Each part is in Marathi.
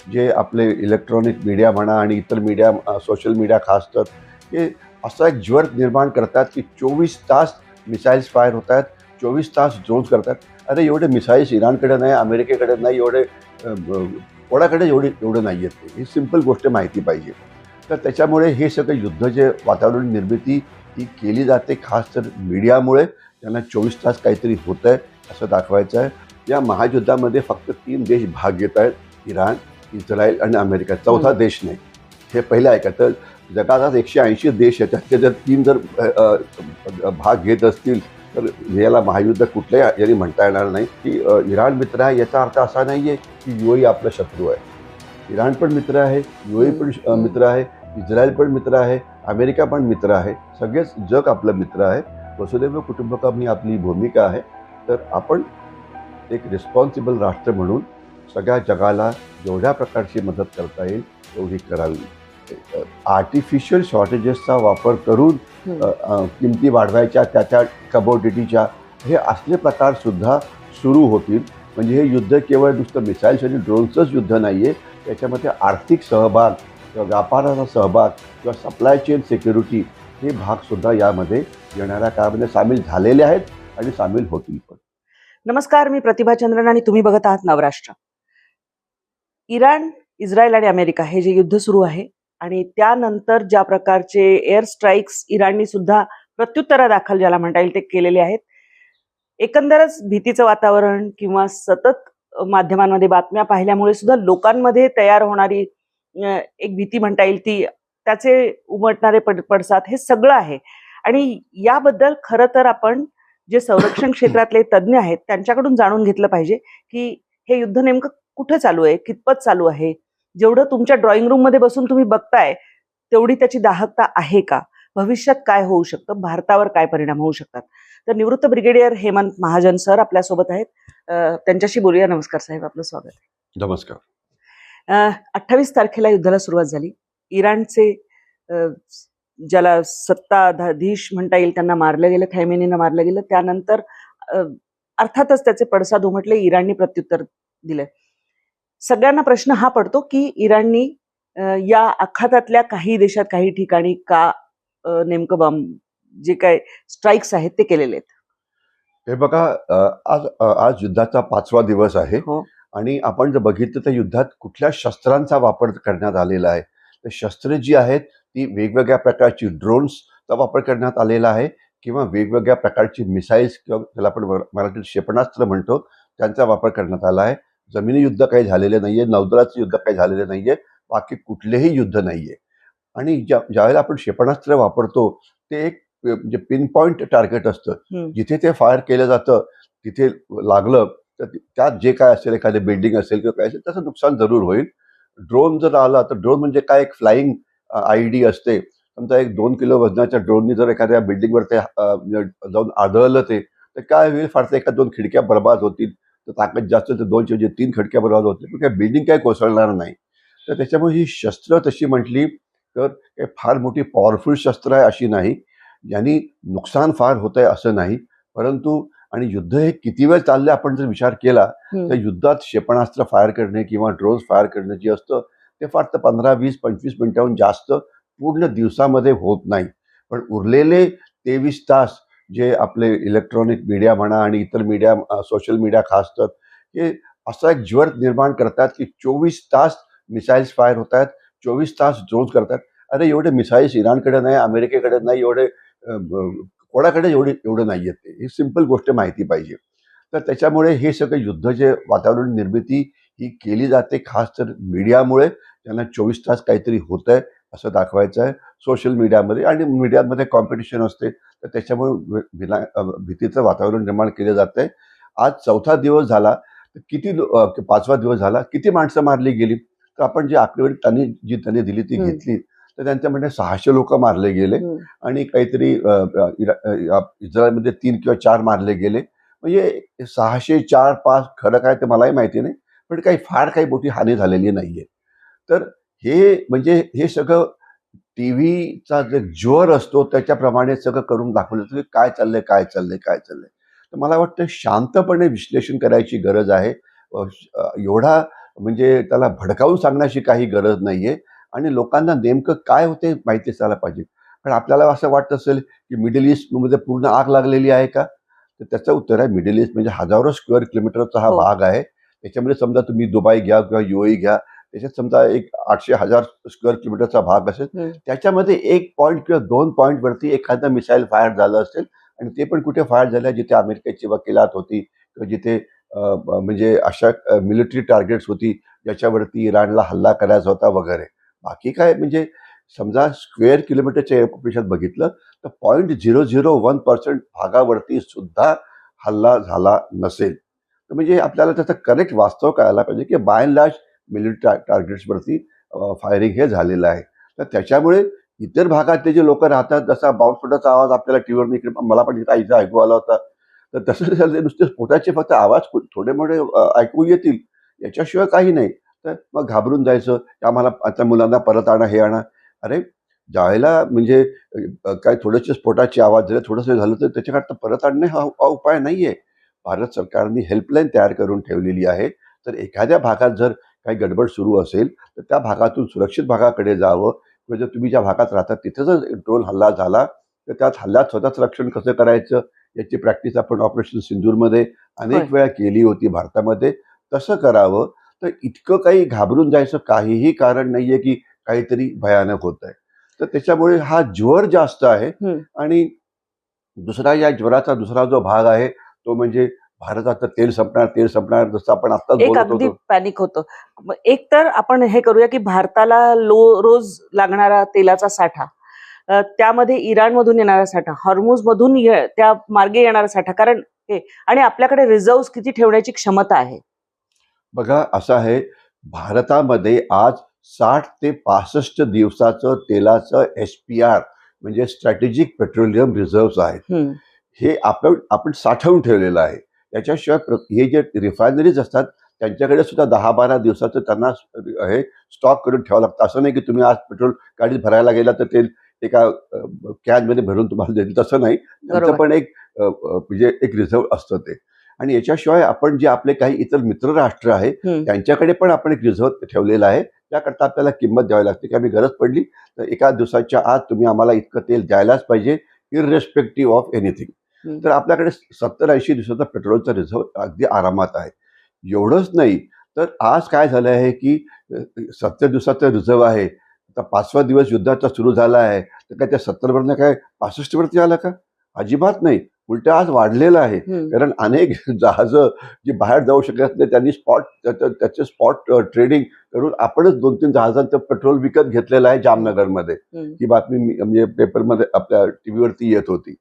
जे आपले इलेक्ट्रॉनिक मीडिया म्हणा आणि इतर मीडिया, सोशल मीडिया खास तर, हे असा एक ज्वर निर्माण करतात की 24 तास मिसाईल्स फायर होत आहेत, 24 तास ड्रोन्स करतात. अरे एवढे मिसाईल्स इराणकडे नाही, अमेरिकेकडे नाही, एवढे कोणाकडे एवढं नाही आहेत. ही सिंपल गोष्ट माहिती पाहिजे. तर त्याच्यामुळे हे सगळं युद्ध जे वातावरण निर्मिती ही केली जाते खास तर मीडियामुळे. त्यांना 24 तास काहीतरी होतं आहे असं दाखवायचं आहे. या महायुद्धामध्ये फक्त 3 देश भाग घेत आहेत, इराण, इस्रायल आणि अमेरिका. चौथा देश नाही. हे पहिलं आहे का? तर जगात 180 देश आहेत, त्यातले जर 3 जर भाग घेत असतील तर याला महायुद्ध कुठल्याही याने म्हणता येणार नाही. की इराण मित्र आहे याचा अर्थ असा नाही आहे की UAE आपला शत्रू आहे. इराण पण मित्र आहे, UAE पण मित्र आहे, इस्रायल पण मित्र आहे, अमेरिका पण मित्र आहे. सगळेच जग आपलं मित्र आहे. वसुदैव कुटुंबकम ही आपली भूमिका आहे. तर आपण एक रिस्पॉन्सिबल राष्ट्र म्हणून सगळ्या जगाला जेवढ्या प्रकारची मदत करता येईल तेवढी करावी. आर्टिफिशियल शॉर्टेजेसचा वापर करून किमती वाढवायच्या, त्याच्या कमोडिटीच्या, हे असले प्रकारसुद्धा सुरू होतील. म्हणजे हे युद्ध केवळ नुसतं मिसाईल्स आणि ड्रोन्सचंच युद्ध नाही आहे. त्याच्यामध्ये आर्थिक सहभाग किंवा व्यापाराचा सहभाग किंवा सप्लाय चेन सिक्युरिटी हे भागसुद्धा यामध्ये येणाऱ्या काळामध्ये सामील झालेले आहेत आणि सामील होतील पण. नमस्कार, मी प्रतिभा चंद्रन आणि तुम्ही बघत आहात नवराष्ट्र. इराण, इस्रायल आणि अमेरिका हे जे युद्ध सुरू आहे आणि त्यानंतर ज्या प्रकारचे एअर स्ट्राईक्स इराणनी सुद्धा प्रत्युत्तरादाखल ज्याला म्हणता येईल ते केलेले आहेत. एकंदरच भीतीचं वातावरण किंवा सतत माध्यमांमध्ये बातम्या पाहिल्यामुळे सुद्धा लोकांमध्ये तयार होणारी एक भीती म्हणता येईल ती, त्याचे उमटणारे पडसाद हे सगळं आहे. आणि याबद्दल खरं तर आपण जे संरक्षण क्षेत्रातले तज्ज्ञ आहेत त्यांच्याकडून जाणून घेतलं पाहिजे की हे युद्ध नेमकं कुठे चालू आहे, कितपत चालू आहे. जेवढं तुमच्या ड्रॉइंग रूम मध्ये बसून तुम्ही बघताय तेवढी त्याची दाहकता आहे का, भविष्यात काय होऊ शकतं, भारतावर काय परिणाम होऊ शकतात. तर निवृत्त ब्रिगेडियर हेमंत महाजन सर आपल्यासोबत आहेत. त्यांच्याशी बोलूया. नमस्कार साहेब, आपलं स्वागत आहे. नमस्कार. 28 तारखेला युद्धाला सुरुवात झाली. इराणचे ज्याला सत्ताधीश म्हणता येईल त्यांना मारलं गेलं, खैमेनीनं मारलं गेलं. त्यानंतर अर्थातच त्याचे पडसाद उमटले, इराणनी प्रत्युत्तर दिले. सगळ्यांना प्रश्न हा पडतो की इराणनी या आखातातल्या काही देशात काही ठिकाणी का नेमकं बॉम्ब जे काय स्ट्राईक्स आहेत ते केलेले आहेत. हे बघा, आज युद्धाचा 5वा दिवस आहे. आणि आपण जर बघितलं तर युद्धात कुठल्या शस्त्रांचा वापर करण्यात आलेला आहे. तर शस्त्रे जी आहेत ती वेगवेगळ्या प्रकारची ड्रोन्सचा वापर करण्यात आलेला आहे किंवा वेगवेगळ्या प्रकारची मिसाईल्स किंवा त्याला आपण मराठीत क्षेपणास्त्र म्हणतो त्यांचा वापर करण्यात आला आहे. जमिनी युद्ध काही झालेले नाहीये, नौदलाचं युद्ध काही झालेलं नाहीये, बाकी कुठलेही युद्ध नाहीये. आणि ज्यावेळेला आपण क्षेपणास्त्र वापरतो ते एक म्हणजे पिन पॉइंट टार्गेट असतं. जिथे ते फायर केलं जातं तिथे लागलं तर त्यात जे काय असेल, एखादी बिल्डिंग असेल किंवा काय असेल त्याचं नुकसान जरूर होईल. ड्रोन जर आला तर ड्रोन म्हणजे काय, एक फ्लाईंग IED असते. समजा एक 2 किलो वजनाच्या ड्रोननी जर एखाद्या बिल्डिंगवर ते जाऊन आदळलं ते, तर काय होईल, फार तर 1-2 खिडक्या बर्बाद होतील. तर ताकद जास्त तर 2 3 खिडक्या बर्बाद होतील, पण काय बिल्डिंग काय कोसळणार नाही. तर त्याच्यामुळे ही शस्त्र तशी म्हटली तर काही फार मोठी पॉवरफुल शस्त्र आहे अशी नाही, ज्यांनी नुकसान फार होत आहे असं नाही. परंतु आणि युद्ध हे किती वेळ चालले आपण जर विचार केला तर युद्धात क्षेपणास्त्र फायर करणे किंवा ड्रोन्स फायर करणे जे असतं ते फार तर 15, 20, 25 मिनिटांहून जास्त पूर्ण दिवसामध्ये होत नाही. पण उरलेले 23 तास जे आपले इलेक्ट्रॉनिक मीडिया म्हणा आणि इतर मीडिया, सोशल मीडिया खास तर, हे असा एक ज्वर निर्माण करतात की 24 तास मिसाईल्स फायर होत आहेत, 24 तास ड्रोन्स करतात. अरे एवढे मिसाईल्स इराणकडे नाही, अमेरिकेकडे नाही, एवढे कोणाकडे एवढं नाही आहेत. ही सिंपल गोष्ट माहिती पाहिजे. तर त्याच्यामुळे हे सगळं युद्ध जे वातावरण निर्मिती ही केली जाते खास तर मीडियामुळे. त्यांना 24 तास काहीतरी होतं आहे असं दाखवायचं आहे सोशल मीडियामध्ये. आणि मीडियामध्ये कॉम्पिटिशन असते तर त्याच्यामुळे भीतीचं वातावरण निर्माण केलं जातं आहे. आज 4था दिवस झाला, तर किती 5वा दिवस झाला, किती माणसं मारली गेली. तर आपण जी आकडेवारी त्यांनी दिली ती घेतली तर त्यांच्या म्हणजे 600 लोक मारले गेले आणि काहीतरी इस्रायलमध्ये 3 किंवा 4 मारले गेले. म्हणजे 600, 4, 5 खरं काय ते मलाही माहिती नाही, पण फार काही मोठी हानी झालेली नाहीये. तर हे म्हणजे हे सगळं टीव्हीचा जे ज्वर असतो त्याच्याप्रमाणे सगळं करून दाखवलं जातं, काय चाललंय काय चाललंय काय चाललंय. तर मला वाटतं शांतपणे विश्लेषण करायची गरज आहे. एवढा म्हणजे त्याला भडकावून सांगण्याची काही गरज नाहीये आणि लोकांना नेमकं काय होते माहिती असायला पाहिजे. पण आपल्याला असं वाटत असेल की मिडल ईस्टमध्ये पूर्ण आग लागलेली आहे का? तर त्याचं उत्तर आहे मिडल ईस्ट म्हणजे हजारो स्क्वेअर किलोमीटरचा हा हो. भाग आहे. त्याच्यामध्ये समजा तुम्ही दुबई घ्या किंवा UAE घ्या, त्याच्यात समजा एक 800,000 स्क्वेअर किलोमीटरचा भाग असेल. त्याच्यामध्ये 1 पॉइंट किंवा 2 पॉइंटवरती एखादं मिसाईल फायर झालं असेल आणि ते पण कुठे फायर झालं जिथे अमेरिकेची वकिलात होती किंवा जिथे म्हणजे अशा मिलिटरी टार्गेट्स होती ज्याच्यावरती इराणला हल्ला करायचा होता वगैरे. बाकी काय म्हणजे समजा स्क्वेअर किलोमीटरच्या एअर पॉप्युलेशन बघितलं तर 0.001% भागावरती सुद्धा हल्ला झाला नसेल. तर म्हणजे आपल्याला त्याचं करेक्ट वास्तव कळायला पाहिजे की बाय अँड लार्ज मिलिटरी टार्गेट्सवरती फायरिंग हे झालेलं आहे. तर त्याच्यामुळे इतर भागातले जे लोक राहतात, जसा बॉम्बस्फोटाचा आवाज आपल्याला टीव्हीवर इकडे मला पण इथं इथं ऐकू आला होता, तर तसं झालं नुसते स्फोटाचे फक्त आवाज थोडे मोठे ऐकू येतील, याच्याशिवाय काही नाही. तर मग घाबरून जायचं की आम्हाला आता मुलांना परत आणा, हे आणा. अरे ज्यावेळेला म्हणजे काय थोडेसे स्फोटाचे आवाज झाले, थोडंसं झालं, तर त्याच्याकरता परत आणणे हा उपाय नाहीये. भारत सरकारने हेल्पलाईन तयार करून ठेवलेली आहे. तर एखाद्या भागात जर काही गडबड सुरू असेल तर त्या भागातून सुरक्षित भागाकडे जावं किंवा जर तुम्ही ज्या भागात राहता तिथे जर ड्रोन हल्ला झाला तर त्यात हल्ल्यात स्वतःच रक्षण कसं करायचं याची प्रॅक्टिस आपण ऑपरेशन सिंदूरमध्ये होय. अनेक वेळा केली होती भारतामध्ये. तसं करावं. तर इतकं काही घाबरून जायचं काहीही कारण नाहीये की काहीतरी भयानक होत आहे. तर त्याच्यामुळे हा ज्वर जास्त आहे. आणि दुसरा या ज्वराचा दुसरा जो भाग आहे तो म्हणजे भारतात तेल संपणार, तेल संपणार, जसं आपण आत्ताच एक बोलत अगदी होतो. पॅनिक होतं. एक तर आपण हे करूया की भारताला रोज लागणारा तेलाचा साठा, त्यामध्ये इराणमधून येणारा साठा, हॉर्मुझमधून त्या मार्गे येणारा साठा, कारण हे आणि आपल्याकडे रिझर्व्ह किती ठेवण्याची क्षमता आहे. बघा असं आहे, भारतामध्ये आज 60 ते 65 दिवसाचं तेलाचं SPR म्हणजे स्ट्रॅटेजिक पेट्रोलियम रिझर्व्ह आहेत. हे आपण साठवून ठेवलेलं आहे. त्याच्याशिवाय हे जे रिफायनरीज असतात त्यांच्याकडे सुद्धा 10-12 दिवसाचं त्यांना हे स्टॉक करून ठेवावं लागतं. असं नाही की तुम्ही आज पेट्रोल गाडीत भरायला गेला तर ते एका कॅनमध्ये भरून तुम्हाला देतील, तसं नाही. त्यांचं बरोबर. पण एक म्हणजे एक रिझर्व्ह असतं ते. आणि याच्याशिवाय आपण जे आपले काही इतर मित्र राष्ट्र आहे त्यांच्याकडे पण आपण एक रिझर्व्ह ठेवलेला आहे. त्याकरता आपल्याला किंमत द्यावी लागते की आम्ही गरज पडली तर एका दिवसाच्या आत तुम्ही आम्हाला इतकं तेल द्यायलाच पाहिजे, इररेस्पेक्टिव्ह ऑफ एनिथिंग. तर आपल्याकडे 70-80 दिवसाचा पेट्रोलचा रिझर्व्ह अगदी आरामात आहे. एवढंच नाही तर आज काय झालं आहे की 70 दिवसाचा रिझर्व्ह आहे. आता 5वा दिवस युद्धाचा सुरू झाला आहे तर काय त्या 70वरनं काय 65 वरती आला का? अजिबात नाही. उलट आज वाढलेलं आहे. कारण अनेक जहाजं जी बाहेर जाऊ शकत नाही त्यांनी त्याचे स्पॉट ट्रेडिंग करून आपणच 2-3 जहाजांचं पेट्रोल विकत घेतलेलं आहे जामनगरमध्ये. ही बातमी म्हणजे पेपरमध्ये आपल्या टीव्हीवरती येत होती.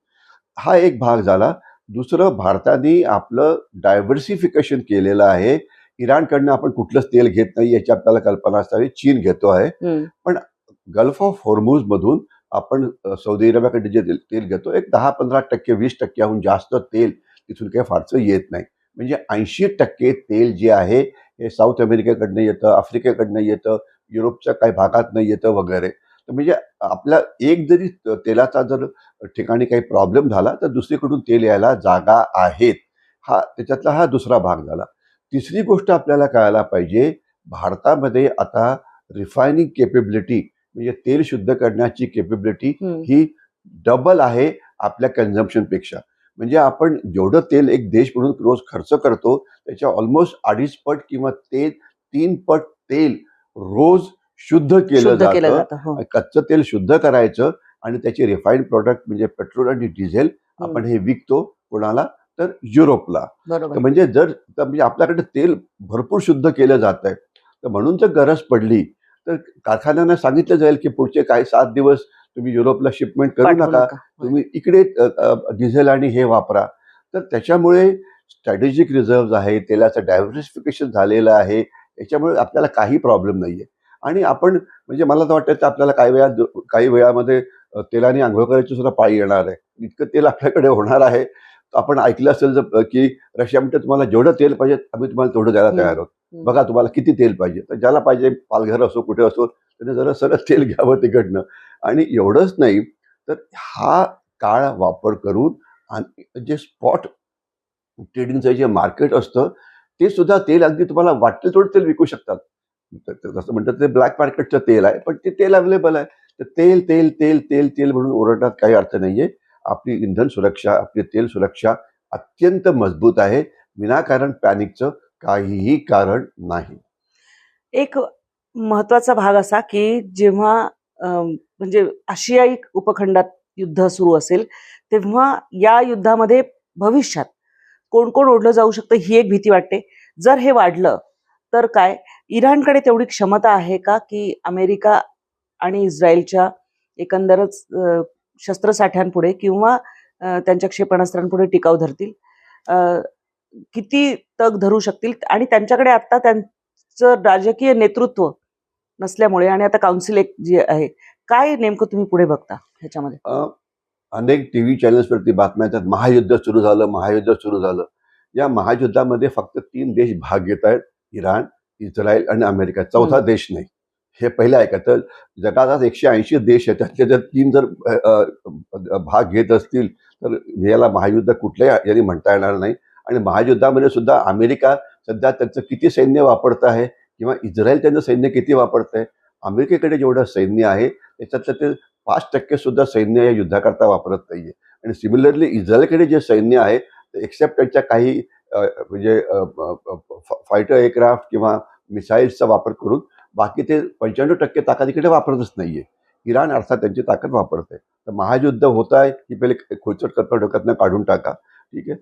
हा एक भाग झाला. दुसरं, भारताने आपलं डायव्हर्सिफिकेशन केलेलं आहे. इराणकडनं आपण कुठलंच तेल घेत नाही याची आपल्याला कल्पना असावी. चीन घेतो आहे. पण गल्फ ऑफ हॉर्मुझ मधून आपण सौदी अरेबियाकडे जे तेल घेतो एक 10-15%, 20%हून जास्त तेल तिथून काही फारसं येत नाही. म्हणजे 80% तेल जे आहे हे साऊथ अमेरिकेकडनं येतं, आफ्रिकेकडनं येतं, युरोपच्या काही भागातनं येतं वगैरे. तर म्हणजे आपल्या एक जरी तेलाचा जर ठिकाणी काही प्रॉब्लेम झाला तर दुसरीकडून तेल यायला जागा आहेत. त्याच्यातला हा दुसरा भाग झाला. तिसरी गोष्ट आपल्याला कळायला पाहिजे, भारतामध्ये आता रिफायनिंग केपेबिलिटी म्हणजे तेल शुद्ध करण्याची केपेबिलिटी ही डबल आहे आपल्या कन्झम्पशनपेक्षा. म्हणजे आपण जेवढं तेल एक देश म्हणून रोज खर्च करतो त्याच्या ऑलमोस्ट 2.5 पट किंवा 3 पट तेल रोज शुद्ध केलं जातं. कच्चं तेल शुद्ध करायचं आणि त्याचे रिफाईंड प्रोडक्ट म्हणजे पेट्रोल आणि डिझेल आपण हे विकतो कोणाला, तर युरोपला. तर म्हणजे म्हणजे आपल्याकडे तेल भरपूर शुद्ध केलं जात आहे. तर म्हणून जर गरज पडली तर कारखान्यांना सांगितलं जाईल की पुढचे काही 7 दिवस तुम्ही युरोपला शिपमेंट करू नका, तुम्ही इकडे डिझेल आणि हे वापरा. तर त्याच्यामुळे स्ट्रॅटेजिक रिझर्व्ह आहे, तेलाचं डायव्हर्सिफिकेशन झालेलं आहे. याच्यामुळे आपल्याला काही प्रॉब्लेम नाहीये. आणि आपण म्हणजे मला तर वाटतं आपल्याला काही वेळामध्ये तेलाने आंघोळ करायची सुद्धा पाळी येणार आहे. इतकं तेल आपल्याकडे होणार आहे. आपण ऐकलं असेल की रशिया म्हणते तुम्हाला जेवढं तेल पाहिजे आम्ही तुम्हाला तेवढं द्यायला तयार आहोत. बघा तुम्हाला किती तेल पाहिजे. तर ज्याला पाहिजे पालघर असो कुठे असो त्याने जरा सरळ तेल घ्यावं तिकडनं. आणि एवढंच नाही तर हा काळ वापर करून जे स्पॉट ट्रेडिंगचं जे मार्केट असतं ते सुद्धा तेल अगदी तुम्हाला वाटेल तेवढं तेल विकू शकतात. जसं म्हणतात ते ब्लॅक मार्केटचं तेल आहे, पण ते तेल अवेलेबल आहे. तर तेल तेल तेल तेल तेल म्हणून ओरडण्यात काही अर्थ नाहीये. आपली इंधन सुरक्षा, आपली तेल सुरक्षा अत्यंत मजबूत आहे. विनाकारण पॅनिकचं काहीही कारण नाही. एक महत्वाचा भाग असा की जेव्हा म्हणजे आशियाई उपखंडात युद्ध सुरू असेल तेव्हा या युद्धामध्ये भविष्यात कोण कोण ओढलं जाऊ शकतं ही एक भीती वाटते. जर हे वाढलं तर काय इराणकडे तेवढी क्षमता आहे का की अमेरिका आणि इस्रायलच्या एकंदरच शस्त्रसाठ्यांपुढे किंवा त्यांच्या क्षेपणास्त्रांपुढे टिकाव धरतील? अ, किती तग धरू शकतील? आणि त्यांच्याकडे आता त्यांचं राजकीय नेतृत्व नसल्यामुळे आणि आता काउन्सिल एक जी आहे, काय नेमकं तुम्ही पुढे बघता ह्याच्यामध्ये? अनेक टीव्ही चॅनल्सवरती बातम्या येतात, महायुद्ध सुरू झालं, महायुद्ध सुरू झालं. या महायुद्धामध्ये फक्त 3 देश भाग घेत आहेत, इराण, इस्रायल आणि अमेरिका. चौथा देश नाही. हे पहिलं ऐका. तर जगात 180 देश आहेत, त्यातले जर 3 जर भाग घेत असतील तर याला महायुद्ध कुठल्याही याने म्हणता येणार नाही. आणि महायुद्धामध्ये सुद्धा अमेरिका सध्या त्यांचं किती सैन्य वापरत आहे किंवा इस्रायल त्यांचं सैन्य किती वापरत आहे. अमेरिकेकडे जेवढं सैन्य आहे त्याच्यातलं ते 5% सुद्धा सैन्य या युद्धाकरता वापरत नाहीये. आणि सिमिलरली इस्रायलकडे जे सैन्य आहे एक्सेप्ट त्यांच्या काही म्हणजे फायटर एअरक्राफ्ट किंवा मिसाईल्सचा वापर करून बाकी ते 95% ताकदीकडे वापरतच नाहीये. इराण अर्थात त्यांची ताकद वापरते. तर महायुद्ध होत आहे की पहिले खोचट कप्पा डोक्यातनं काढून टाका. ठीक आहे.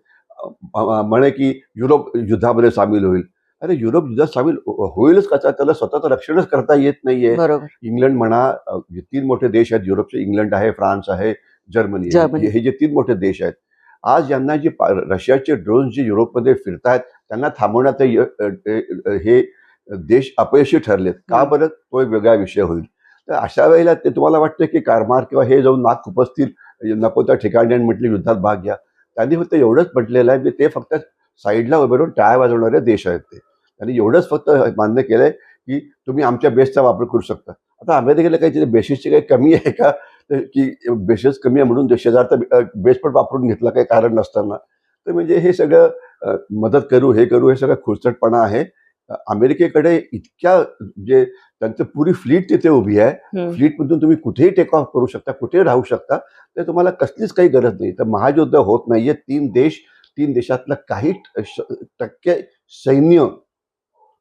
म्हणे की युरोप युद्धामध्ये सामील होईल. अरे युरोप युद्धात सामील होईलच कसा? त्याला स्वतःचं रक्षणच करता येत नाहीये. बरोबर. इंग्लंड म्हणा, 3 मोठे देश आहेत युरोपचे. इंग्लंड आहे, फ्रान्स आहे, जर्मनी आहे. हे जे 3 मोठे देश आहेत, आज यांना जी रशियाचे ड्रोन जे युरोपमध्ये फिरतायत त्यांना थांबवण्यात हे देश अपयशी ठरलेत. का बरं? तो एक वेगळा विषय होईल. तर अशा वेळेला ते तुम्हाला वाटतं की कारमार किंवा हे जाऊन नाक खुपसतील, नको त्या ठिकाणी आणि म्हटले युद्धात भाग घ्या. त्यांनी फक्त एवढंच म्हटलेलं आहे की ते फक्त साईडला उभे राहून टाळ्या वाजवणारे देश आहेत ते. त्यांनी एवढंच फक्त मान्य केलंय की तुम्ही आमच्या बेसचा वापर करू शकता. आता अमेरिकेला काही बेसिसची काही कमी आहे का? की बेसेस कमी आहे म्हणून शेजारचा बेस पण वापरून घेतला काही कारण नसताना. तर म्हणजे हे सगळं मदत करू, हे करू, हे सगळं खुळचटपणा आहे. अमेरिकेकडे इतक्या जे त्यांचं पुरी फ्लीट तिथे उभी आहे. फ्लीटमधून तुम्ही कुठेही टेक ऑफ करू शकता, कुठेही राहू शकता. तर तुम्हाला कसलीच काही गरज नाही. तर महायुद्ध होत नाहीये. 3 देशातलं काही टक्के सैन्य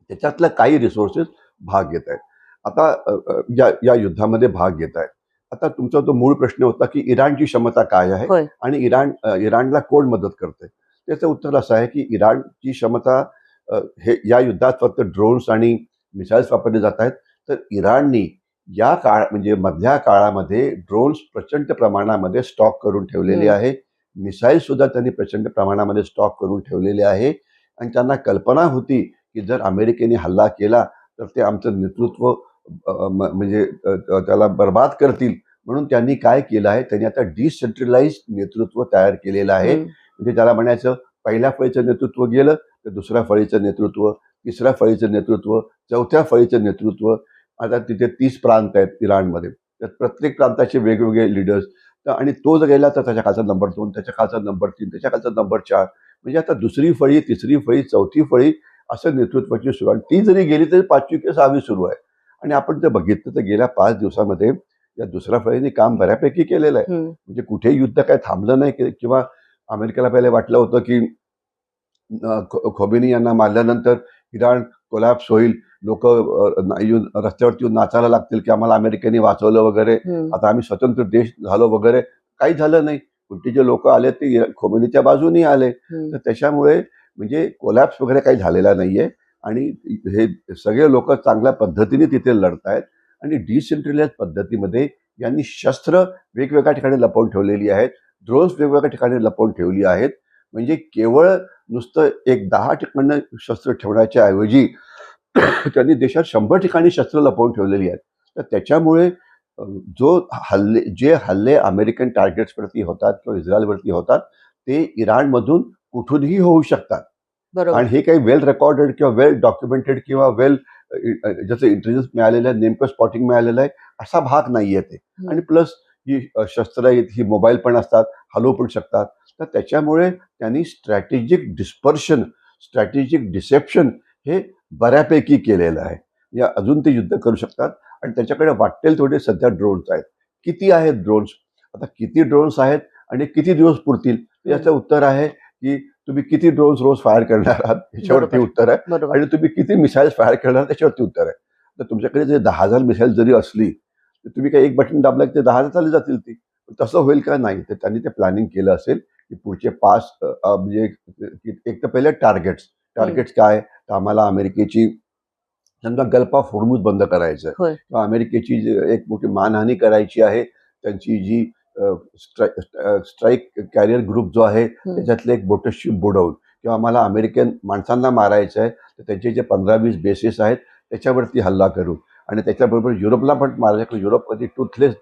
त्याच्यातलं काही रिसोर्सेस भाग घेत आहेत. आता या युद्धामध्ये भाग घेत आहेत. आता तुमचा तो मूळ प्रश्न होता की इराणची क्षमता काय आहे आणि इराणला कोण मदत करते. त्याचं उत्तर असं आहे की इराणची क्षमता हे या युद्धात फक्त ड्रोन्स आणि मिसाईल्स वापरले जात आहेत. तर इराणनी या म्हणजे मधल्या काळामध्ये ड्रोन्स प्रचंड प्रमाणामध्ये स्टॉक करून ठेवलेले आहे. मिसाईल सुद्धा त्यांनी प्रचंड प्रमाणामध्ये स्टॉक करून ठेवलेले आहे. आणि त्यांना कल्पना होती की जर अमेरिकेने हल्ला केला तर ते आमचं नेतृत्व म्हणजे त्याला बर्बाद करतील. म्हणून त्यांनी काय केलं आहे, त्यांनी आता डिसेंट्रलाइज्ड नेतृत्व तयार केलेलं आहे. म्हणजे त्याला म्हणायचं पहिल्या फळीचं नेतृत्व गेलं तर दुसऱ्या फळीचं नेतृत्व, तिसऱ्या फळीचं नेतृत्व, चौथ्या फळीचं नेतृत्व. आता तिथे 30 प्रांत आहेत इराणमध्ये. तर प्रत्येक प्रांताचे वेगवेगळे लीडर्स. आणि तो जर गेला तर त्याच्या खालचा नंबर 2, त्याच्या खालचा नंबर 3, त्याच्या खालचा नंबर 4. म्हणजे आता दुसरी फळी, तिसरी फळी, चौथी फळी असं नेतृत्वाची सुरुवात. ती जरी गेली तरी 5वी किंवा 6वी सुरू आहे. आणि आपण जर बघितलं तर गेल्या 5 दिवसामध्ये या दुसऱ्या फळीने काम बऱ्यापैकी केलेलं आहे. म्हणजे कुठेही युद्ध काय थांबलं नाही. किंवा अमेरिकेला पहिले वाटलं होतं की खोमेनी यांना मारल्यानंतर इराण कोलॅप्स होईल, लोक रस्त्यावरती येऊन नाचायला लागतील की आम्हाला अमेरिकेने वाचवलं वगैरे, आता आम्ही स्वतंत्र देश झालो वगैरे. काही झालं नाही. उलटी जे लोक आले ते खोमेनीच्या बाजूनी आले. तर त्याच्यामुळे म्हणजे कोलॅप्स वगैरे काही झालेला नाहीये. आणि हे सगळे लोक चांगल्या पद्धतीने तिथे लढतायत. आणि डिसेंट्रलाइज पद्धतीमध्ये यांनी शस्त्र वेगवेगळ्या ठिकाणी लपवून ठेवलेली आहेत, ड्रोन्स वेगवेगळ्या ठिकाणी लपवून ठेवली आहेत. म्हणजे केवळ नुसतं 10 ठिकाणी शस्त्र ठेवण्याच्या ऐवजी त्यांनी देशात 100 ठिकाणी शस्त्र लपवून ठेवलेली आहेत. तर त्याच्यामुळे जे हल्ले अमेरिकन टार्गेट्सवरती होतात किंवा इस्रायलवरती होतात ते इराणमधून कुठूनही होऊ शकतात. आणि हे काही वेल रेकॉर्डेड किंवा वेल डॉक्युमेंटेड किंवा वेल ज्याचं इंटेलिजन्स मिळालेलं आहे, नेमकं स्पॉटिंग मिळालेलं आहे असा भाग नाहीये ते. आणि प्लस ही शस्त्र आहेत, ही मोबाईल पण असतात, हलवू पण शकतात. तर त्याच्यामुळे त्यांनी स्ट्रॅटेजिक डिस्पर्शन स्ट्रॅटेजिक डिसेप्शन हे बऱ्यापैकी केलेलं आहे. या अजून ते युद्ध करू शकतात आणि त्याच्याकडे वाटेल तेवढे सध्या ड्रोन्स आहेत. किती आहेत ड्रोन्स? आता किती ड्रोन्स आहेत आणि किती दिवस पुरतील? याचं उत्तर आहे की तुम्ही किती ड्रोन्स रोज फायर करणार आहात याच्यावरती बरोबर. उत्तर आहे, बरोबर. आणि तुम्ही किती मिसाईल्स फायर करणार त्याच्यावरती उत्तर आहे. तर तुमच्याकडे जर 10,000 मिसाईल जरी असली तर तुम्ही काही एक बटन दाबलं की ते 10,000 चालली जातील ती. तसं होईल का? नाही. तर त्यांनी ते प्लॅनिंग केलं असेल की पुढचे 5 म्हणजे एक तर पहिले टार्गेट्स काय? तर आम्हाला अमेरिकेची समजा गल्फ ऑफ होर्मुझ बंद करायचं आहे होय. किंवा अमेरिकेची एक मोठी मानहानी करायची आहे. त्यांची जी स्ट्राईक कॅरियर ग्रुप जो आहे त्याच्यातले एक मोठं शिप बुडवून, किंवा आम्हाला अमेरिकन माणसांना मारायचं आहे तर त्यांचे जे 15-20 बेसेस आहेत त्याच्यावरती हल्ला करू, आणि त्याच्याबरोबर युरोपला पण मारायचं. युरोपमध्ये टूथलेस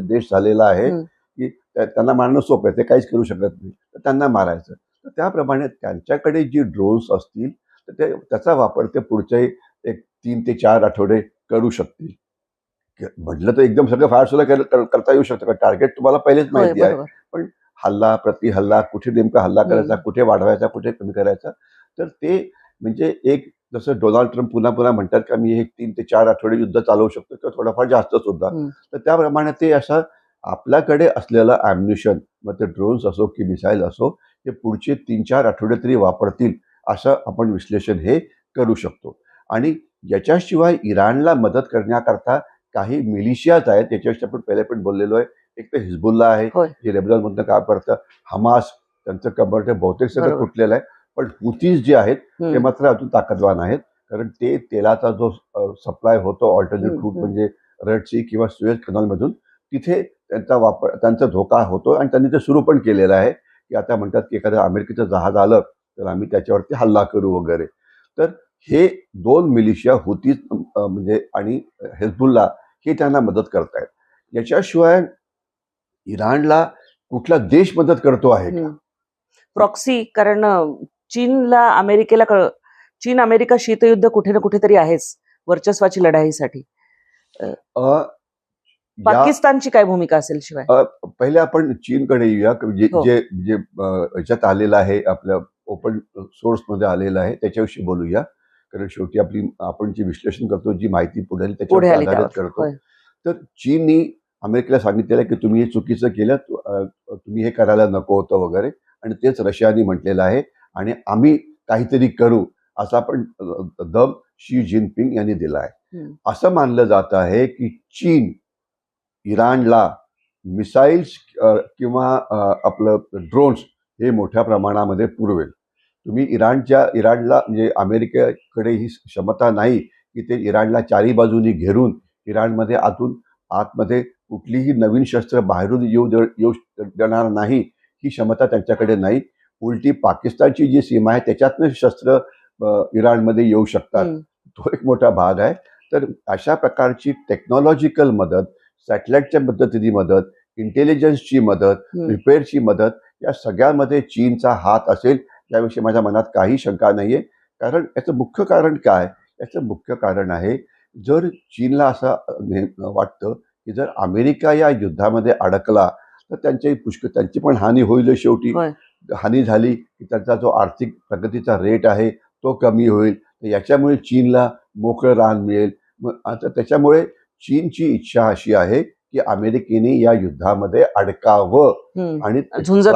देश झालेला आहे की त्यांना मारणं सोपं आहे, ते काहीच करू शकत नाही, तर त्यांना मारायचं. तर त्याप्रमाणे त्यांच्याकडे जी ड्रोन्स असतील तर त्याचा वापर ते पुढचे एक 3 ते 4 आठवडे करू शकतील. म्हटलं तर एकदम सगळं फार सुद्धा करता येऊ शकतं, टार्गेट तुम्हाला पहिलेच माहिती आहे. पण हल्ला प्रतिहल्ला, कुठे नेमका हल्ला करायचा, कुठे वाढवायचा, कुठे कमी करायचा, तर ते म्हणजे एक जसं डोनाल्ड ट्रम्प पुन्हा पुन्हा म्हणतात की मी एक 3 ते 4 आठवडे युद्ध चालवू शकतो किंवा थोडंफार जास्त सुद्धा. तर त्याप्रमाणे ते असं आपल्याकडे असलेलं ॲम्युनिशन, मग ते ड्रोन्स असो की मिसाईल असो, ते पुढचे 3-4 आठवडे तरी वापरतील असं आपण विश्लेषण हे करू शकतो. आणि याच्याशिवाय इराणला मदत करण्याकरता काही मिलिशियाज आहेत, त्याच्याविषयी आपण पहिले पण बोललेलो आहे. एक तर हिजबुल्ला आहे जे लेबनॉनमधनं काम करतं, हमास त्यांचं कंबरटे बहुतेक सगळं तुटलेलं आहे. पण हुतीज जे आहेत ते मात्र अजून ताकदवान आहेत, कारण ते तेलाचा जो सप्लाय होतो ऑल्टरनेट रूट म्हणजे रेड सी किंवा सुएझ कॅनॉलमधून, तिथे त्यांचा वापर, त्यांचा धोका होतो, आणि त्यांनी ते सुरू पण केलेलं आहे की आता म्हणतात की एखादं अमेरिकेचं जहाज आलं तर आम्ही त्याच्यावरती हल्ला करू वगैरे. तर हे 2 मिलिशिया हुतीज म्हणजे आणि हिजबुल्ला हे त्यांना मदत करतायत. याच्याशिवाय इराणला कुठला देश मदत करतो आहे का? प्रॉक्सी, कारण चीनला अमेरिकेला चीन अमेरिका शीतयुद्ध कुठे ना कुठेतरी आहेच वर्चस्वाची लढाईसाठी. पाकिस्तानची काय भूमिका असेल शिवाय? पहिले आपण चीनकडे येऊया, जे जे जे याच्यात आलेलं आहे, आपल्या ओपन सोर्स मध्ये आलेलं आहे त्याच्याविषयी बोलूया. कारण शेवटी आपण जी विश्लेषण करतो, जी माहिती पुढे आली त्याच्यावर आधारित करतो. तर चीननी अमेरिकेला सांगितलेलं की तुम्ही हे चुकीचं केलं, तुम्ही हे करायला नको होतं वगैरे, आणि तेच रशियाने म्हटलेलं आहे, आणि आम्ही काहीतरी करू असा पण दम शी जिनपिंग यांनी दिला आहे. असं मानलं जात आहे की चीन इराणला मिसाईल्स किंवा आपलं ड्रोन्स हे मोठ्या प्रमाणामध्ये पुरवेल. तुम्ही इराणला म्हणजे अमेरिकेकडे ही क्षमता नाही की ते इराणला चारी बाजूनी घेरून इराणमध्ये आतमध्ये कुठलीही नवीन शस्त्र बाहेरून येऊ देणार नाही, ही क्षमता त्यांच्याकडे नाही. उलटी पाकिस्तानची जी सीमा आहे त्याच्यातनं शस्त्र इराणमध्ये येऊ शकतात, तो एक मोठा भाग आहे. तर अशा प्रकारची टेक्नॉलॉजिकल मदत, सॅटेलाइटच्या पद्धतीची मदत, इंटेलिजन्सची मदत, रिपेअरची मदत, या सगळ्यामध्ये चीनचा हात असेल याविषयी माझ्या मनात काही शंका नाहीये. कारण याचं मुख्य कारण काय? याचं मुख्य कारण आहे, जर चीनला असं वाटतं की जर अमेरिका या युद्धामध्ये अडकला तर त्यांची पण हानी होईल. शेवटी हानी झाली की त्यांचा जो आर्थिक प्रगतीचा रेट आहे तो कमी होईल, याच्यामुळे चीनला मोकळं रान मिळेल. मग आता त्याच्यामुळे चीनची इच्छा अशी आहे की अमेरिकेने या युद्धामध्ये अडकावं आणि झुंजत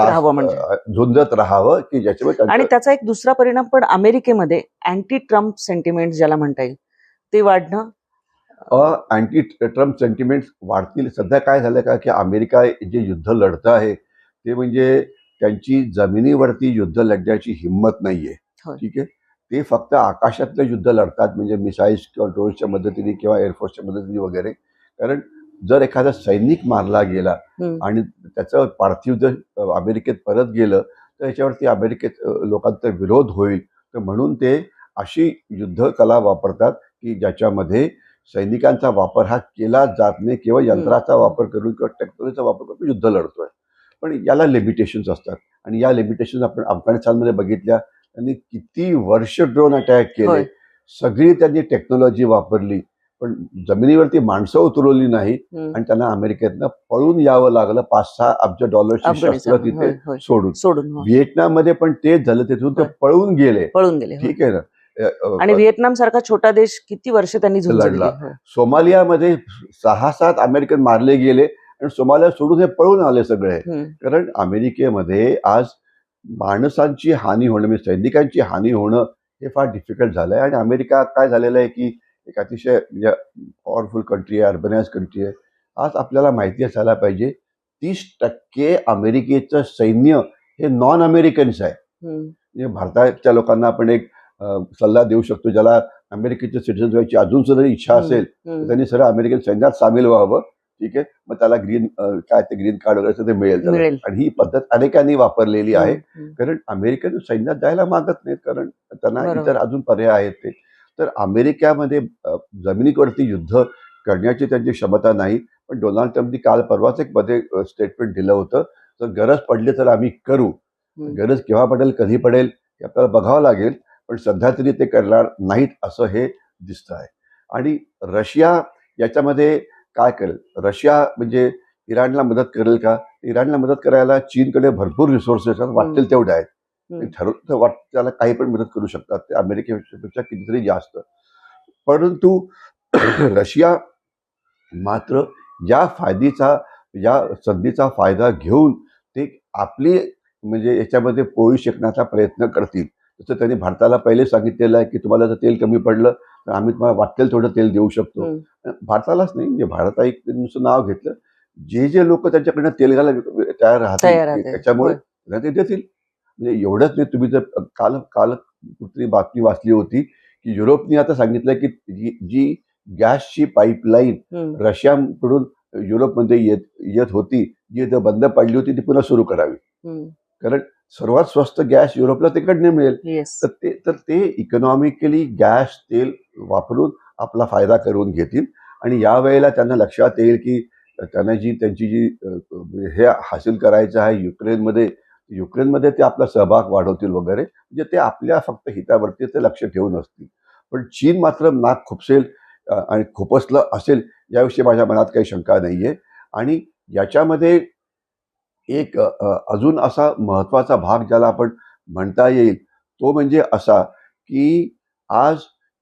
राहावं की ज्याच्यामुळे. आणि त्याचा एक दुसरा परिणाम पण अमेरिकेमध्ये अँटी ट्रम्प सेंटिमेंट ज्याला म्हणता येईल ते वाढणं. अँटी ट्रम्प सेंटिमेंट वाढतील. सध्या काय झालं का की अमेरिका जे युद्ध लढतं आहे ते म्हणजे त्यांची जमिनीवरती युद्ध लढण्याची हिंमत नाहीये. ठीक आहे, ते फक्त आकाशातलं युद्ध लढतात, म्हणजे मिसाईल्स किंवा ड्रोन्सच्या मदतीने किंवा एअरफोर्सच्या मदतीने वगैरे. कारण जर एखादा सैनिक मारला गेला आणि त्याचं पार्थिव जर अमेरिकेत परत गेलं तर याच्यावरती अमेरिकेत लोकांचा विरोध होईल. तर म्हणून ते अशी युद्ध कला वापरतात की ज्याच्यामध्ये सैनिकांचा वापर हा केला जात नाही, केवळ यंत्राचा वापर करून किंवा टेक्नॉलॉजीचा वापर करून युद्ध लढतोय. पण याला लिमिटेशन्स असतात, आणि या लिमिटेशन्स आपण अफगाणिस्तानमध्ये बघितल्या. त्यांनी किती वर्ष ड्रोन अटॅक केले, सगळी त्यांनी टेक्नॉलॉजी वापरली, पण जमिनीवरती माणसं उतरवली नाही आणि त्यांना अमेरिकेतनं पळून यावं लागलं $5-6 अब्ज शस्त्र तिथे सोडून. सोडून व्हिएतनाममध्ये पण तेच झालं, तिथून ते पळून गेले. ठीक आहे ना. आणि व्हिएतनाम सारखा छोटा देश किती वर्ष त्यांनी झुंज लढला. दिली. सोमालियामध्ये 6-7 अमेरिकन मारले गेले आणि सोमालिया सोडून हे पळून आले सगळे. कारण अमेरिकेमध्ये आज माणसांची हानी होणं म्हणजे सैनिकांची हानी होणं हे फार डिफिकल्ट झालंय. आणि अमेरिका काय झालेलं आहे की एक अतिशय म्हणजे पॉवरफुल कंट्री आहे, अर्बनाइज कंट्री आहे. आज आपल्याला माहिती असायला पाहिजे 30% अमेरिकेचं सैन्य हे नॉन अमेरिकन्स आहे. म्हणजे भारताच्या लोकांना आपण एक सल्ला देऊ शकतो, ज्याला अमेरिकेचे सिटिझन व्हायची अजून सुद्धा इच्छा असेल तर त्यांनी सरळ अमेरिकन सैन्यात सामील व्हावं. ठीक आहे, मग त्याला ग्रीन कार्ड वगैरे ते मिळेल. आणि ही पद्धत अनेकांनी वापरलेली आहे. कारण अमेरिकन सैन्यात जायला मागत नाहीत, कारण त्यांना इतर अजून पर्याय आहेत ते. तर अमेरिकेमध्ये जमिनीवरती युद्ध करण्याची त्यांची क्षमता नाही. पण डोनाल्ड ट्रम्पनी काल परवाच एक मध्ये स्टेटमेंट दिलं होतं, जर गरज पडली तर आम्ही करू. गरज केव्हा पडेल, कधी पडेल हे आपल्याला बघावं लागेल. पण सध्या तरी ते करणार नाहीत असं हे दिसतं आहे. आणि रशिया याच्यामध्ये काय करेल? रशिया म्हणजे इराणला मदत करेल का? इराणला मदत करायला चीनकडे भरपूर रिसोर्सेस वाटतील तेवढे आहेत. ठरवलं तर वाटतं त्याला काही पण मदत करू शकतात ते, अमेरिकेपेक्षा कितीतरी जास्त. परंतु रशिया मात्र या संधीचा फायदा घेऊन ते आपली म्हणजे याच्यामध्ये पोळी शेकण्याचा प्रयत्न करतील. जसं त्यांनी भारताला पहिले सांगितलेलं आहे की तुम्हाला जर तेल कमी पडलं तर आम्ही तुम्हाला वाटेल थोडं तेल देऊ शकतो. भारतालाच नाही, म्हणजे भारता एक नुसतं नाव घेतलं, जे लोक त्यांच्याकडनं तेल घालायला तयार राहतील त्याच्यामुळे ते देतील. म्हणजे एवढंच नाही, तुम्ही जर काल कुठली बातमी वाचली होती की युरोपने आता सांगितलं की जी गॅसची पाईपलाईन रशियाकडून युरोपमध्ये येत होती, जी बंद पडली होती ती पुन्हा सुरू करावी. कारण सर्वात स्वस्त गॅस युरोपला तिकडनं मिळेल. तर ते इकॉनॉमिकली गॅस तेल वापरून आपला फायदा करून घेतील. आणि यावेळेला त्यांना लक्षात येईल की त्यांना त्यांची जी हे हासिल करायचं आहे युक्रेनमध्ये ते आपला सहभाग वाढवतील वगैरे. म्हणजे ते आपल्या फक्त हितावरती ते लक्ष ठेवून असतील. पण चीन मात्र नाक खुपसेल आणि खुपसलं असेल याविषयी माझ्या मनात काही शंका नाहीये. आणि याच्यामध्ये एक अजून असा महत्वाचा भाग ज्याला आपण म्हणता येईल तो म्हणजे असा की आज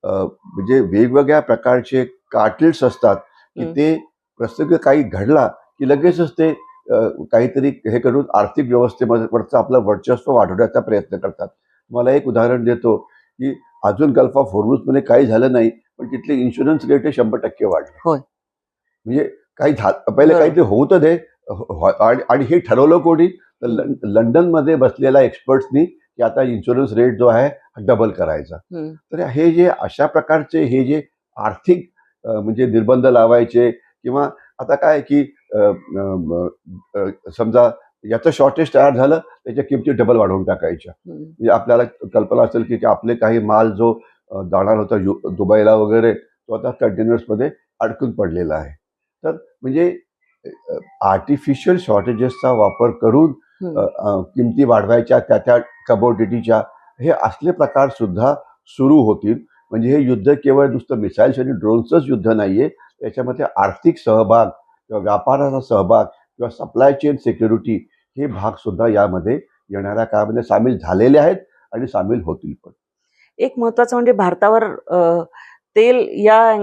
म्हणजे वेगवेगळ्या प्रकारचे कार्टेल्स असतात की ते प्रसंग काही घडला की लगेचच ते काहीतरी हे करून आर्थिक व्यवस्थेवरचं आपलं वर्चस्व वाढवण्याचा प्रयत्न करतात. मला एक उदाहरण देतो की अजून गल्फ ऑफ होर्मुझमध्ये काही झालं नाही, पण तिथले इन्शुरन्स रेट हे 100% वाढले. म्हणजे पहिले काहीतरी होतं ते. आणि हे ठरवलं कोणी? तर लंडनमध्ये बसलेल्या एक्सपर्ट्सनी की आता इन्शुरन्स रेट जो आहे डबल करायचा. तर हे जे अशा प्रकारचे हे जे आर्थिक म्हणजे निर्बंध लावायचे, किंवा आता काय की समजा याचं शॉर्टेज तयार झालं त्याच्या किमती डबल वाढवून टाकायच्या. म्हणजे आपल्याला कल्पना असेल की आपले काही माल जो जाणार होता दुबईला वगैरे तो आता कंटेनर्समध्ये अडकून पडलेला आहे. तर म्हणजे आर्टिफिशियल शॉर्टेजेसचा वापर करून किमती वाढवायच्या त्या कमोडिटीच्या, हे असले प्रकार सुद्धा सुरू होतील. म्हणजे हे युद्ध केवळ नुसतं मिसाईल्स आणि ड्रोन्सच युद्ध नाहीये, त्याच्यामध्ये आर्थिक सहभाग किंवा व्यापाराचा सहभाग किंवा सप्लाय चेन सिक्युरिटी हे भाग सुद्धा यामध्ये येणाऱ्या काळामध्ये सामील झालेले आहेत आणि सामील होतील पण. एक महत्वाचं म्हणजे भारतावर तेल या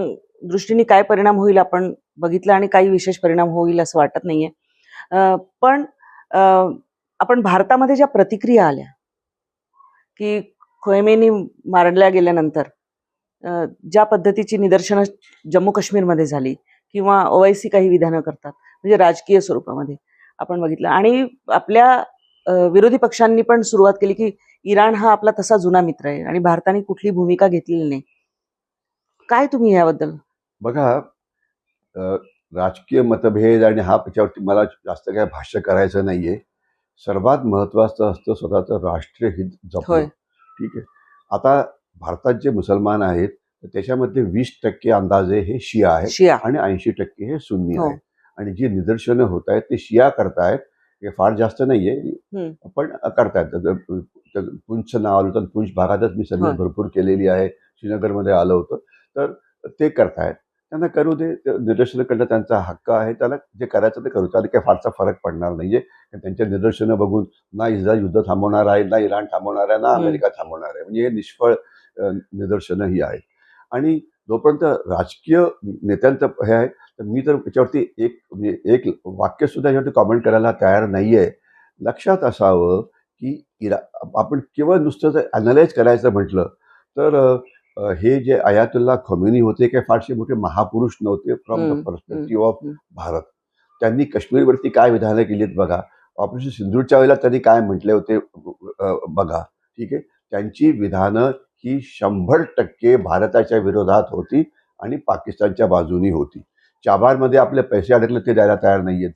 दृष्टीने काय परिणाम होईल आपण बघितलं, आणि काही विशेष परिणाम होईल असं वाटत नाहीये. पण आपण भारतामध्ये ज्या प्रतिक्रिया आल्या की खोमेनी मारल्या गेल्यानंतर ज्या पद्धतीची निदर्शनं जम्मू काश्मीरमध्ये झाली, किंवा ओवैसी काही विधानं करतात म्हणजे राजकीय स्वरूपामध्ये आपण बघितलं, आणि आपल्या विरोधी पक्षांनी पण सुरुवात केली की इराण हा आपला तसा जुना मित्र आहे आणि भारताने कुठली भूमिका घेतलेली नाही. काय तुम्ही याबद्दल? बघा, राजकीय मतभेद आणि त्याच्यावरती मला जास्त काही भाष्य करायचं नाहीये. सर्वात महत्वाचं असतं स्वतःचं राष्ट्रीय हित जपणं. ठीक आहे. आता भारतात जे मुसलमान आहेत त्याच्यामध्ये 20% अंदाजे हे शिया आहेत आणि 80% हे सुन्नी आहेत. आणि जी निदर्शनं होत आहेत ते शिया करतायत, हे फार जास्त नाहीये पण करतायत. पुंछचं नाव आलं तर पुंछ भागातच मी सर्व्हिस भरपूर केलेली आहे, श्रीनगरमध्ये आलं होतं, तर ते करतायत. त्यांना करू दे, निदर्शनं करणं त्यांचा हक्क आहे, त्याला जे करायचं ते करू, त्याला काही फारसा फरक पडणार नाहीये. त्यांच्या निदर्शनं बघून ना इस्रायल युद्ध थांबवणार आहे, ना इराण थांबवणार आहे, ना अमेरिका थांबवणार आहे. म्हणजे हे निष्फळ निदर्शनं ही आहेत. आणि जोपर्यंत राजकीय नेत्यांचं हे आहे, तर मी तर त्याच्यावरती म्हणजे एक वाक्य सुद्धा याच्यावरती कॉमेंट करायला तयार नाहीये. लक्षात असावं की आपण केवळ नुसतं जर अॅनलाइज करायचं म्हटलं तर हे जे अयातुल्ला खोमेनी होते काही फारसे मोठे महापुरुष नव्हते from the perspective of Bharat. त्यांनी काश्मीरवरती काय विधानं केलीत बघा, ऑपरेशन सिंधूरच्या वेळेला त्यांनी काय म्हटले होते बघा. ठीक आहे, त्यांची विधानं ही 100% भारताच्या विरोधात होती आणि पाकिस्तानच्या बाजूनी होती. चाबारमध्ये आपले पैसे अडकले ते द्यायला तयार नाहीयेत.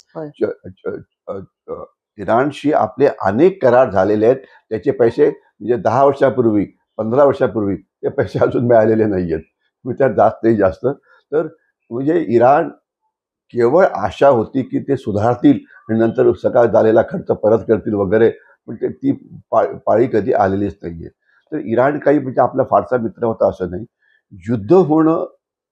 इराणशी आपले अनेक करार झालेले आहेत, त्याचे पैसे म्हणजे 10 वर्षापूर्वी 15 वर्षापूर्वी ते पैसे अजून मिळालेले नाहीयेत. त्यात जास्त नाही जास्त. तर म्हणजे इराण केवळ आशा होती की ते सुधारतील आणि नंतर सगळा झालेला खर्च परत करतील वगैरे, पण ती पाळी कधी आलेलीच नाहीये. तर इराण काही म्हणजे आपला फारसा मित्र होता असं नाही. युद्ध होणं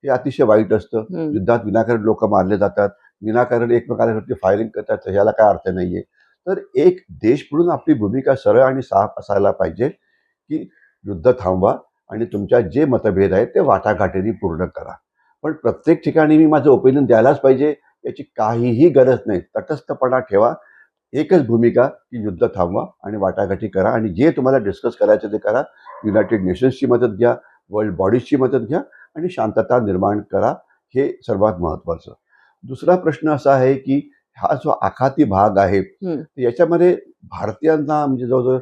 हे अतिशय वाईट असतं. युद्धात विनाकारण लोक मारले जातात, विनाकारण एकमेकांवरती फायरिंग करतात, ह्याला काय अर्थ नाहीये. तर एक देश म्हणून आपली भूमिका सरळ आणि साफ असायला पाहिजे की युद्ध थांबवा आणि तुमच्या जे मतभेद आहेत ते वाटाघाटीने पूर्ण करा. पण प्रत्येक ठिकाणी मी माझं ओपिनियन द्यायलाच पाहिजे याची काहीही गरज नाही. तटस्थपणा ठेवा. एकच भूमिका की युद्ध थांबवा आणि वाटाघाटी करा आणि जे तुम्हाला डिस्कस करायचं ते करा. युनायटेड नेशन्सची मदत घ्या, वर्ल्ड बॉडीजची मदत घ्या आणि शांतता निर्माण करा. हे सर्वात महत्त्वाचं. दुसरा प्रश्न असा आहे की हा जो आखाती भाग आहे याच्यामध्ये भारतीयांना म्हणजे जवळजवळ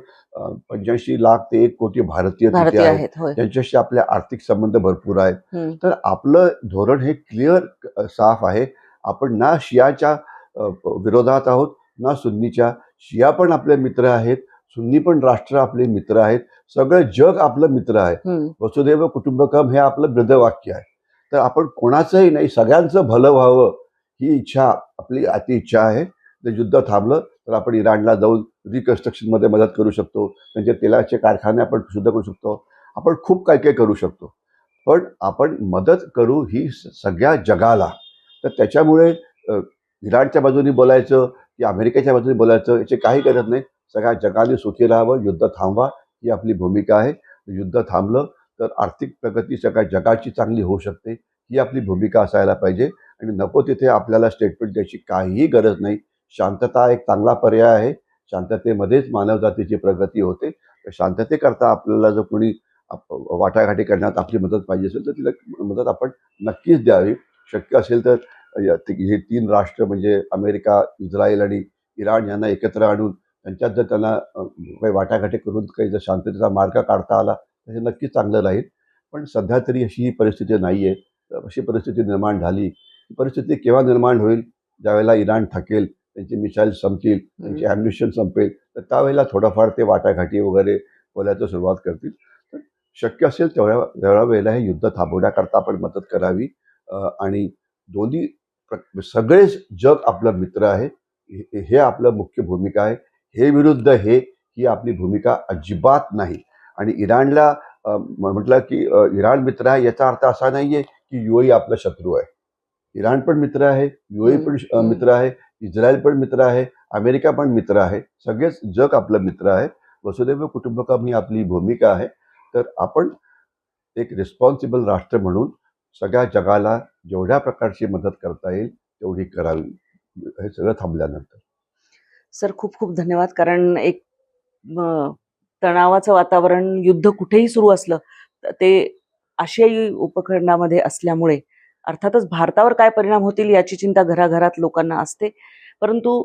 85 लाख ते 1 कोटी भारतीय तिथे आहेत. त्यांच्याशी आपले आर्थिक संबंध भरपूर आहेत. तर आपलं धोरण हे क्लिअर साफ आहे. आपण ना शियाच्या विरोधात आहोत ना सुन्नीच्या. शिया पण आपले मित्र आहेत, सुन्नी पण राष्ट्र आपले मित्र आहेत, सगळं जग आपलं मित्र आहे. वसुदैव कुटुंबकम हे आपलं ब्रदवाक्य आहे. तर आपण कोणाचंही नाही, सगळ्यांचं भलं व्हावं ही इच्छा आपली अति इच्छा आहे. जर युद्ध थांबलं तर आपण इराणला जाऊन रिकन्स्ट्रक्शनमध्ये मदत करू शकतो, त्यांचे तेलाचे कारखाने आपण शुद्ध करू शकतो, आपण खूप काय काय करू शकतो. पण आपण मदत करू ही सगळ्या जगाला. तर त्याच्यामुळे इराणच्या बाजूने बोलायचं की अमेरिकेच्या बाजूने बोलायचं याची काही गरज नाही. सगळ्या जगाने सुखी राहावं, युद्ध थांबवा ही आपली भूमिका आहे. युद्ध थांबलं तर आर्थिक प्रगती सगळ्या जगाची चांगली होऊ शकते, ही आपली भूमिका असायला पाहिजे. आणि नको तिथे आपल्याला स्टेटमेंट द्यायची काहीही गरज नाही. शांतता एक चांगला पर्याय आहे. शांततेमध्येच मानवजातीची प्रगती होते. तर शांततेकरता आपल्याला जर कोणी वाटाघाटी करण्यात आपली मदत पाहिजे असेल तर तिला मदत आपण नक्कीच द्यावी. शक्य असेल तर हे 3 राष्ट्र म्हणजे अमेरिका, इस्रायल आणि इराण यांना एकत्र आणून त्यांच्यात जर त्यांना काही वाटाघाटी करून काही जर शांततेचा मार्ग काढता आला तर हे नक्कीच चांगलं राहील. पण सध्या तरी अशी ही परिस्थिती नाही आहे. अशी परिस्थिती निर्माण झाली, ही परिस्थिती केव्हा निर्माण होईल? ज्यावेळेला इराण थकेल, त्यांची मिसाईल संपतील, त्यांची ॲम्युनिशन संपेल, तर त्यावेळेला थोडंफार ते वाटाघाटी वगैरे बोलायला सुरुवात करतील. तर शक्य असेल तेवढ्या वेळेला हे युद्ध थांबवण्याकरता आपण मदत करावी. आणि दोन्ही सगळेच जग आपलं मित्र आहे, हे आपलं मुख्य भूमिका आहे. हे विरुद्ध हे ही आपली भूमिका अजिबात नाही. आणि इराणला म्हटलं की इराण मित्र आहे याचा अर्थ असा नाहीये की युएई आपला शत्रू आहे. इराण पण मित्र आहे, युएई पण मित्र आहे, इस्रायल पण मित्र आहे, अमेरिका पण मित्र आहे. सगळेच जग आपलं मित्र आहे. वसुदैव कुटुंबकम ही आपली भूमिका आहे. तर आपण एक रिस्पॉन्सिबल राष्ट्र म्हणून सगळ्या जगाला जेवढ्या प्रकारची मदत करता येईल तेवढी करावी, हे सगळं थांबल्यानंतर. सर खूप खूप धन्यवाद. कारण एक तणावाचं वातावरण युद्ध कुठेही सुरू असलं ते आशियाई उपखंडामध्ये असल्यामुळे अर्थातच भारतावर काय परिणाम होतील याची चिंता घराघरात लोकांना असते. परंतु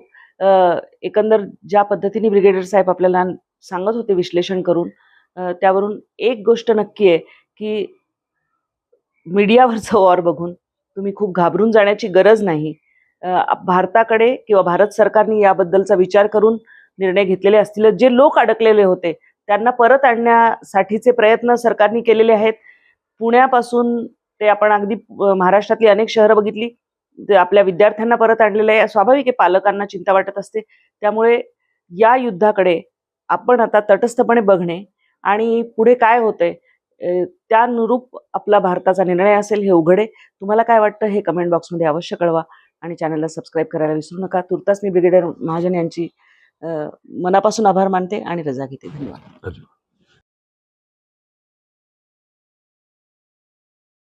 एकंदर ज्या पद्धतीने ब्रिगेडियर साहेब आपल्याला सांगत होते विश्लेषण करून, त्यावरून एक गोष्ट नक्की आहे की मीडियावरचं वॉर बघून तुम्ही खूप घाबरून जाण्याची गरज नाही. भारताकडे किंवा भारत सरकारने याबद्दलचा विचार करून निर्णय घेतलेले असतील. जे लोक अडकलेले होते त्यांना परत आणण्यासाठीचे प्रयत्न सरकारने केलेले आहेत. पुण्यापासून ते आपण अगदी महाराष्ट्रातली अनेक शहरं बघितली, आपल्या विद्यार्थ्यांना परत आणलेलं आहे. स्वाभाविक आहे, पालकांना चिंता वाटत असते. त्यामुळे या युद्धाकडे आपण आता तटस्थपणे बघणे आणि पुढे काय होतंय त्यानुरूप आपला भारताचा निर्णय असेल हे उघड आहे. तुम्हाला काय वाटतं हे कमेंट बॉक्समध्ये अवश्य कळवा आणि चॅनलला सबस्क्राईब करायला विसरू नका. तुर्तास मी ब्रिगेडियर महाजन यांची मनापासून आभार मानते आणि रजा घेते. धन्यवाद.